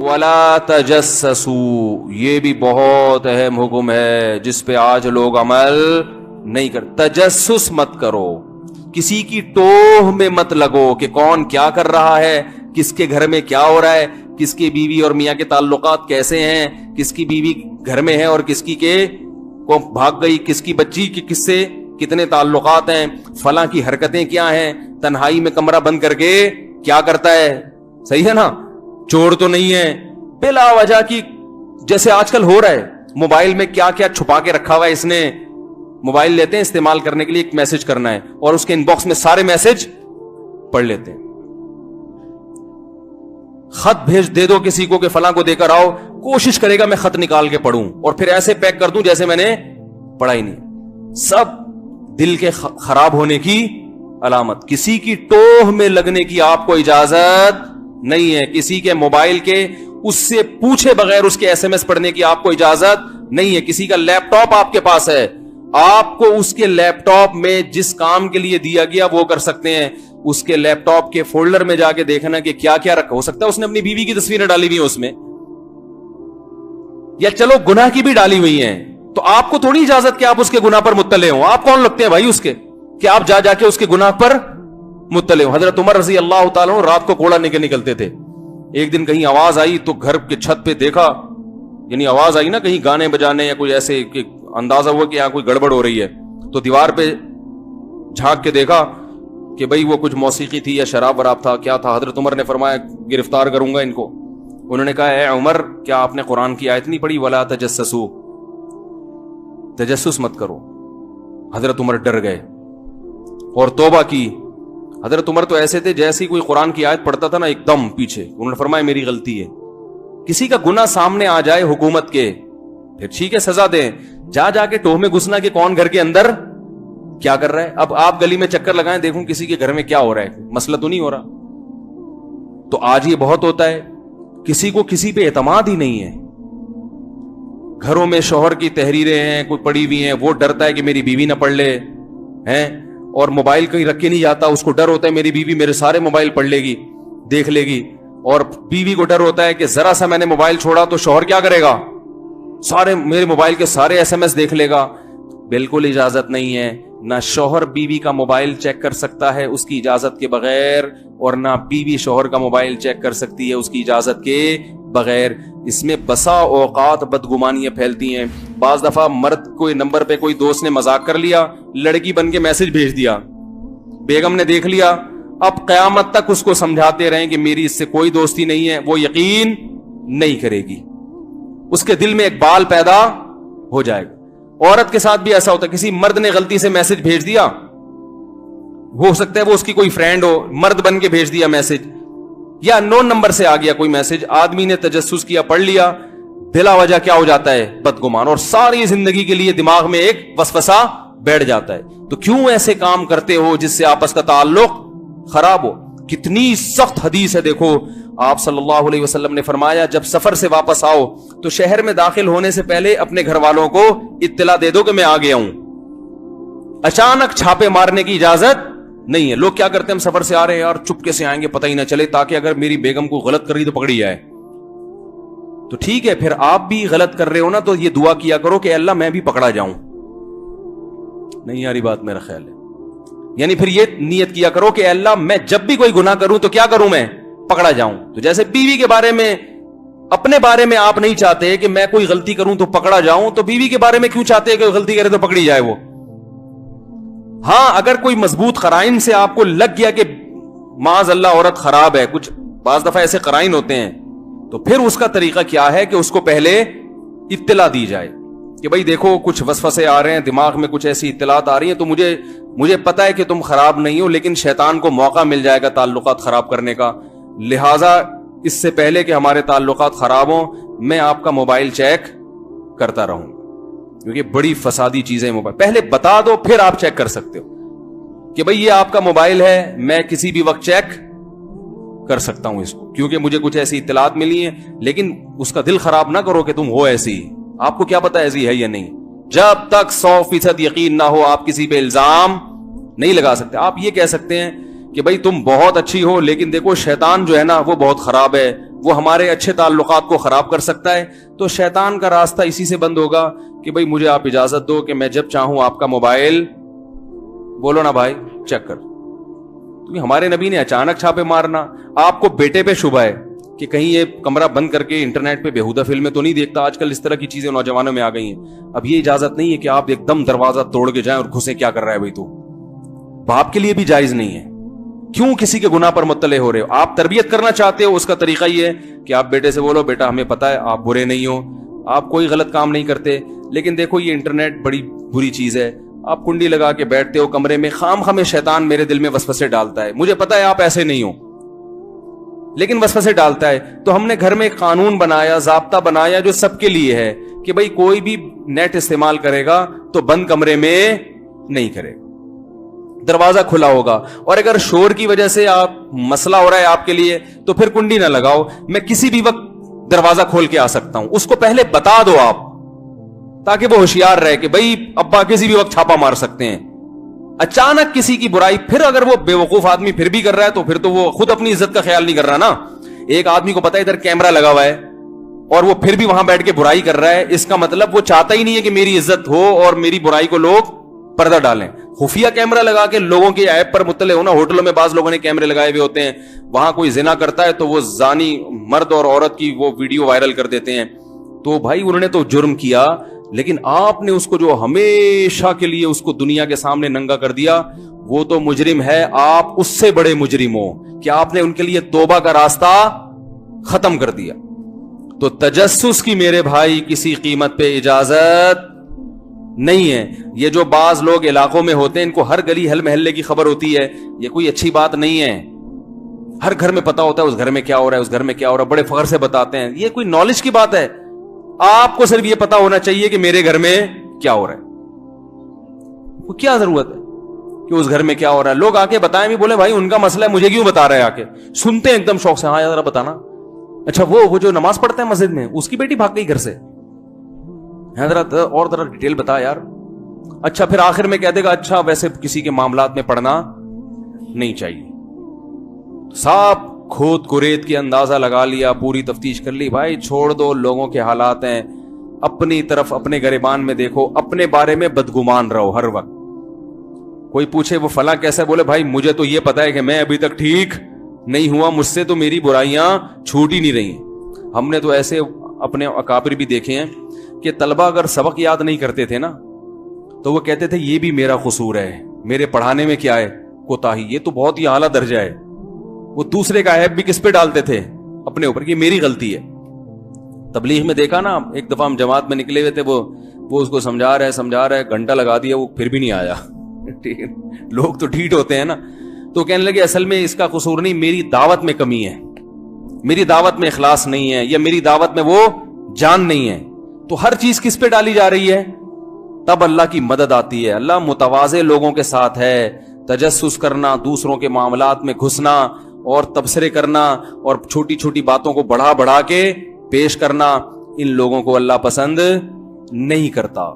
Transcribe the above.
ولا تجسسوا، یہ بھی بہت اہم حکم ہے جس پہ آج لوگ عمل نہیں کرتے. تجسس مت کرو، کسی کی ٹوہ میں مت لگو کہ کون کیا کر رہا ہے، کس کے گھر میں کیا ہو رہا ہے، کس کی بیوی اور میاں کے تعلقات کیسے ہیں، کس کی بیوی گھر میں ہے اور کس کی کے کو بھاگ گئی، کس کی بچی کی کس سے کتنے تعلقات ہیں، فلاں کی حرکتیں کیا ہیں، تنہائی میں کمرہ بند کر کے کیا کرتا ہے. صحیح ہے نا، چور تو نہیں ہے. بلا وجہ کی جیسے آج کل ہو رہا ہے، موبائل میں کیا کیا چھپا کے رکھا ہوا ہے اس نے. موبائل لیتے ہیں استعمال کرنے کے لیے، ایک میسج کرنا ہے اور اس کے ان باکس میں سارے میسج پڑھ لیتے ہیں. خط بھیج دے دو کسی کو کہ فلاں کو دے کر آؤ، کوشش کرے گا میں خط نکال کے پڑھوں اور پھر ایسے پیک کر دوں جیسے میں نے پڑھا ہی نہیں. سب دل کے خراب ہونے کی علامت. کسی کی ٹوہ میں لگنے کی آپ کو اجازت نہیں ہے. کسی کے موبائل کے اس سے پوچھے بغیر اس کے ایس ایم ایس پڑھنے کی آپ کو اجازت نہیں ہے. کسی کا لیپ ٹاپ آپ کے پاس ہے، آپ کو اس کے لیپ ٹاپ میں جس کام کے لیے دیا گیا وہ کر سکتے ہیں. اس کے لیپ ٹاپ کے فولڈر میں جا کے دیکھنا کہ کیا کیا رکھا. ہو سکتا ہے اس نے اپنی بیوی کی تصویریں ڈالی ہوئی ہیں اس میں، یا چلو گناہ کی بھی ڈالی ہوئی ہیں، تو آپ کو تھوڑی اجازت کہ آپ اس کے گناہ پر مطلع ہوں. آپ کون لگتے ہیں بھائی اس کے کہ آپ جا جا کے اس کے گناہ پر مطلع ہوں. حضرت عمر رضی اللہ تعالیٰ عنہ رات کو کوڑا لے کے نکلتے تھے. ایک دن کہیں آواز آئی تو گھر کے چھت پہ دیکھا، یعنی آواز آئی نا کہیں گانے بجانے یا کوئی ایسے کہ اندازہ ہوا کہ یہاں کوئی گڑبڑ ہو رہی ہے، تو دیوار پہ جھانک کے دیکھا کہ بھئی وہ کچھ موسیقی تھی یا شراب وراب تھا، کیا تھا. حضرت عمر نے فرمایا گرفتار کروں گا ان کو. انہوں نے کہا اے عمر، کیا آپ نے قرآن کی آیت نہیں پڑھی ولا تجسسوا، تجسس مت کرو. حضرت عمر ڈر گئے اور توبہ کی. حضرت عمر تو ایسے تھے جیسے کوئی قرآن کی آیت پڑھتا تھا نا ایک دم پیچھے. انہوں نے فرمایا میری غلطی ہے. کسی کا گناہ سامنے آ جائے حکومت کے، پھر ٹھیک ہے سزا دیں. جا جا کے ٹوہ میں گھسنا کہ کون گھر کے اندر کیا کر رہا ہے. اب آپ گلی میں چکر لگائیں دیکھوں کسی کے گھر میں کیا ہو رہا ہے، مسئلہ تو نہیں ہو رہا. تو آج یہ بہت ہوتا ہے، کسی کو کسی پہ اعتماد ہی نہیں ہے. گھروں میں شوہر کی تحریریں ہیں کوئی پڑی ہوئی ہیں، وہ ڈرتا ہے کہ میری بیوی نہ پڑھ لے ہیں، اور موبائل کہیں رکھ کے نہیں جاتا، اس کو ڈر ہوتا ہے میری بیوی میرے سارے موبائل پڑھ لے گی، دیکھ لے گی. اور بیوی کو ڈر ہوتا ہے کہ ذرا سا میں نے موبائل چھوڑا تو شوہر کیا کرے گا، سارے میرے موبائل کے سارے ایس ایم ایس دیکھ لے گا. بالکل اجازت نہیں ہے. نہ شوہر بیوی کا موبائل چیک کر سکتا ہے اس کی اجازت کے بغیر، اور نہ بیوی شوہر کا موبائل چیک کر سکتی ہے اس کی اجازت کے بغیر. اس میں بسا اوقات بدگمانیاں پھیلتی ہیں. بعض دفعہ مرد کوئی نمبر پہ کوئی دوست نے مذاق کر لیا، لڑکی بن کے میسج بھیج دیا، بیگم نے دیکھ لیا. اب قیامت تک اس کو سمجھاتے رہیں کہ میری اس سے کوئی دوستی نہیں ہے، وہ یقین نہیں کرے گی. اس کے دل میں ایک بال پیدا ہو جائے گا. عورت کے ساتھ بھی ایسا ہوتا ہے، کسی مرد نے غلطی سے میسج بھیج دیا، ہو سکتا ہے وہ اس کی کوئی فرینڈ ہو، مرد بن کے بھیج دیا میسج، یا نون نمبر سے آ گیا کوئی میسج، آدمی نے تجسس کیا، پڑھ لیا، بلا وجہ کیا ہو جاتا ہے بدگمان، اور ساری زندگی کے لیے دماغ میں ایک وسوسہ بیٹھ جاتا ہے. تو کیوں ایسے کام کرتے ہو جس سے آپس کا تعلق خراب ہو. کتنی سخت حدیث ہے، دیکھو آپ صلی اللہ علیہ وسلم نے فرمایا جب سفر سے واپس آؤ تو شہر میں داخل ہونے سے پہلے اپنے گھر والوں کو اطلاع دے دو کہ میں آ گیا ہوں. اچانک چھاپے مارنے کی اجازت نہیں ہے. لوگ کیا کرتے ہیں، ہم سفر سے آ رہے ہیں یار چپکے سے آئیں گے پتہ ہی نہ چلے، تاکہ اگر میری بیگم کو غلط کر رہی تو پکڑی جائے. تو ٹھیک ہے، پھر آپ بھی غلط کر رہے ہو نا تو یہ دعا کیا کرو کہ اللہ میں بھی پکڑا جاؤں. نہیں یاری بات میرا خیال ہے، یعنی پھر یہ نیت کیا کرو کہ اللہ میں جب بھی کوئی گناہ کروں تو کیا کروں، میں پکڑا جاؤں. تو جیسے بیوی کے بارے میں، اپنے بارے میں آپ نہیں چاہتے کہ میں کوئی غلطی کروں تو پکڑا جاؤں، تو بیوی کے بارے میں کیوں چاہتے ہیں کہ غلطی کرے تو پکڑی جائے وہ. ہاں اگر کوئی مضبوط قرائن سے آپ کو لگ گیا کہ معاذ اللہ عورت خراب ہے، کچھ بعض دفعہ ایسے قرائن ہوتے ہیں، تو پھر اس کا طریقہ کیا ہے کہ اس کو پہلے اطلاع دی جائے کہ بھائی دیکھو کچھ وسوسے آ رہے ہیں دماغ میں، کچھ ایسی اطلاعات آ رہی ہیں، تو مجھے پتا ہے کہ تم خراب نہیں ہو، لیکن شیطان کو موقع مل جائے گا تعلقات خراب کرنے کا، لہٰذا اس سے پہلے کہ ہمارے تعلقات خراب ہوں میں آپ کا موبائل چیک کرتا رہوں، کیونکہ بڑی فسادی چیزیں موبائل. پہلے بتا دو پھر آپ چیک کر سکتے ہو کہ بھئی یہ آپ کا موبائل ہے، میں کسی بھی وقت چیک کر سکتا ہوں اس کو، کیونکہ مجھے کچھ ایسی اطلاعات ملی ہیں. لیکن اس کا دل خراب نہ کرو کہ تم ہو ایسی، آپ کو کیا پتا ایسی ہے یا نہیں. جب تک 100% یقین نہ ہو آپ کسی پہ الزام نہیں لگا سکتے. آپ یہ کہہ سکتے ہیں کہ بھئی تم بہت اچھی ہو، لیکن دیکھو شیطان جو ہے نا وہ بہت خراب ہے، وہ ہمارے اچھے تعلقات کو خراب کر سکتا ہے. تو شیطان کا راستہ اسی سے بند ہوگا کہ بھائی مجھے آپ اجازت دو کہ میں جب چاہوں آپ کا موبائل, بولو نا بھائی, چیک کر. ہمارے نبی نے اچانک چھاپے مارنا. آپ کو بیٹے پہ شبہ ہے کہ کہیں یہ کمرہ بند کر کے انٹرنیٹ پہ بےہودہ فلمیں تو نہیں دیکھتا. آج کل اس طرح کی چیزیں نوجوانوں میں آ گئی ہیں. اب یہ اجازت نہیں ہے کہ آپ ایک دم دروازہ توڑ کے جائیں اور گھسیں, کیا کر رہا ہے بھائی تو. باپ کے لیے بھی جائز نہیں ہے. کیوں کسی کے گناہ پر مطلع ہو رہے ہو؟ آپ تربیت کرنا چاہتے ہو, اس کا طریقہ یہ ہے کہ آپ بیٹے سے بولو بیٹا ہمیں پتا ہے آپ برے نہیں ہو, آپ کوئی غلط کام نہیں کرتے, لیکن دیکھو یہ انٹرنیٹ بڑی بری چیز ہے. آپ کنڈی لگا کے بیٹھتے ہو کمرے میں, خام خامے شیطان میرے دل میں وسوسے ڈالتا ہے. مجھے پتا ہے آپ ایسے نہیں ہو, لیکن وسوسے ڈالتا ہے. تو ہم نے گھر میں ایک قانون بنایا, ضابطہ بنایا جو سب کے لیے ہے کہ بھائی کوئی بھی نیٹ استعمال کرے گا تو بند کمرے میں نہیں کرے گا, دروازہ کھلا ہوگا. اور اگر شور کی وجہ سے آپ مسئلہ ہو رہا ہے آپ کے لیے تو پھر کنڈی نہ لگاؤ, میں کسی بھی وقت دروازہ کھول کے آ سکتا ہوں. اس کو پہلے بتا دو آپ, تاکہ وہ ہوشیار رہے کہ بھائی ابا کسی بھی وقت چھاپا مار سکتے ہیں. اچانک کسی کی برائی, پھر اگر وہ بے وقوف آدمی پھر بھی کر رہا ہے تو پھر تو وہ خود اپنی عزت کا خیال نہیں کر رہا نا. ایک آدمی کو پتا ہے ادھر کیمرہ لگا ہوا ہے اور وہ پھر بھی وہاں بیٹھ کے برائی کر رہا ہے, اس کا مطلب وہ چاہتا ہی نہیں ہے کہ میری عزت ہو اور میری برائی کو لوگ پردہ ڈالیں. خفیہ کیمرہ لگا کے لوگوں کے عیب پر مطلع ہونا. ہوٹلوں میں بعض لوگوں نے کیمرے لگائے ہوئے ہوتے ہیں, وہاں کوئی زنا کرتا ہے تو وہ زانی مرد اور عورت کی وہ ویڈیو وائرل کر دیتے ہیں. تو بھائی انہوں نے تو جرم کیا, لیکن آپ نے اس کو جو ہمیشہ کے لیے اس کو دنیا کے سامنے ننگا کر دیا, وہ تو مجرم ہے. آپ اس سے بڑے مجرم ہو کہ آپ نے ان کے لیے توبہ کا راستہ ختم کر دیا. تو تجسس کی میرے بھائی کسی قیمت پہ اجازت نہیں ہے. یہ جو بعض لوگ علاقوں میں ہوتے ہیں, ان کو ہر گلی ہر محلے کی خبر ہوتی ہے, یہ کوئی اچھی بات نہیں ہے. ہر گھر میں پتا ہوتا ہے اس گھر میں کیا ہو رہا ہے, اس گھر میں کیا ہو رہا ہے, بڑے فخر سے بتاتے ہیں. یہ کوئی نالج کی بات ہے؟ آپ کو صرف یہ پتا ہونا چاہیے کہ میرے گھر میں کیا ہو رہا ہے. وہ کیا ضرورت ہے کہ اس گھر میں کیا ہو رہا ہے؟ لوگ آ کے بتائیں بھی, بولے بھائی ان کا مسئلہ ہے, مجھے کیوں بتا رہے ہیں؟ آ کے سنتے ہیں ایک دم شوق سے, ہاں ذرا بتانا. اچھا وہ جو نماز پڑھتا ہے مسجد میں, اس کی بیٹی بھاگ گئی گھر سے, اور ذرا ڈیٹیل بتا یار. اچھا پھر آخر میں کہہ دے گا اچھا ویسے کسی کے معاملات میں پڑھنا نہیں چاہیے. صاحب کھود کرید کے اندازہ لگا لیا, پوری تفتیش کر لی. بھائی چھوڑ دو, لوگوں کے حالات ہیں, اپنی طرف اپنے گریبان میں دیکھو, اپنے بارے میں بدگمان رہو ہر وقت. کوئی پوچھے وہ فلاں کیسے, بولے بھائی مجھے تو یہ پتا ہے کہ میں ابھی تک ٹھیک نہیں ہوا, مجھ سے تو میری برائیاں چھوٹ ہی نہیں رہی. ہم نے تو ایسے اپنے اکابر بھی دیکھے ہیں کہ طلبہ اگر سبق یاد نہیں کرتے تھے نا تو وہ کہتے تھے یہ بھی میرا قصور ہے, میرے پڑھانے میں کیا ہے کوتاہی, یہ تو بہت ہی اعلیٰ درجہ ہے. وہ دوسرے کا عیب بھی کس پہ ڈالتے تھے؟ اپنے اوپر, کہ میری غلطی ہے. تبلیغ میں دیکھا نا, ایک دفعہ ہم جماعت میں نکلے ہوئے تھے, وہ اس کو سمجھا رہا ہے, گھنٹہ لگا دیا, وہ پھر بھی نہیں آیا. لوگ تو ڈھیٹ ہوتے ہیں نا. تو کہنے لگے اصل میں اس کا قصور نہیں, میری دعوت میں کمی ہے, میری دعوت میں اخلاص نہیں ہے, یا میری دعوت میں وہ جان نہیں ہے. تو ہر چیز کس پہ ڈالی جا رہی ہے؟ تب اللہ کی مدد آتی ہے. اللہ متواضع لوگوں کے ساتھ ہے. تجسس کرنا, دوسروں کے معاملات میں گھسنا اور تبصرے کرنا اور چھوٹی چھوٹی باتوں کو بڑھا بڑھا کے پیش کرنا, ان لوگوں کو اللہ پسند نہیں کرتا.